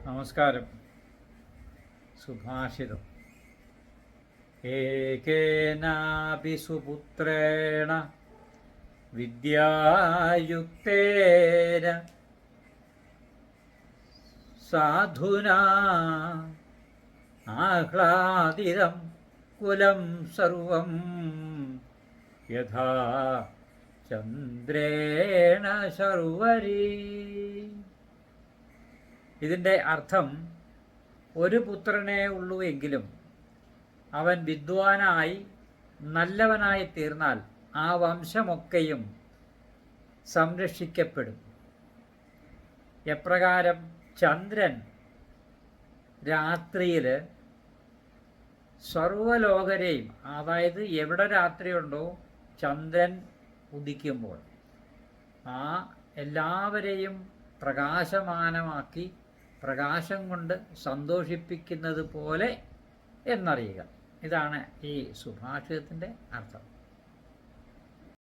നമസ്കാരം. സുഭാഷിതം. ഏകേനാപി സുപുത്രേണ വിദ്യായുക്തേന സാധുനാ ആഹ്ലാദിതം കുലം സർവം യഥാ ചന്ദ്രേണ ശർവരീ. ഇതിൻ്റെ അർത്ഥം, ഒരു പുത്രനേ ഉള്ളൂ എങ്കിലും അവൻ വിദ്വാനായി നല്ലവനായി തീർന്നാൽ ആ വംശമൊക്കെയും സംരക്ഷിക്കപ്പെടും. എപ്രകാരം ചന്ദ്രൻ രാത്രിയിൽ സർവ്വലോകരെയും, അതായത് എവിടെ രാത്രിയുണ്ടോ ചന്ദ്രൻ ഉദിക്കുമ്പോൾ ആ എല്ലാവരെയും പ്രകാശമാനമാക്കി പ്രകാശം കൊണ്ട് സന്തോഷിപ്പിക്കുന്നത് പോലെ എന്നറിയുക. ഇതാണ് ഈ സുഭാഷിതത്തിൻ്റെ അർത്ഥം.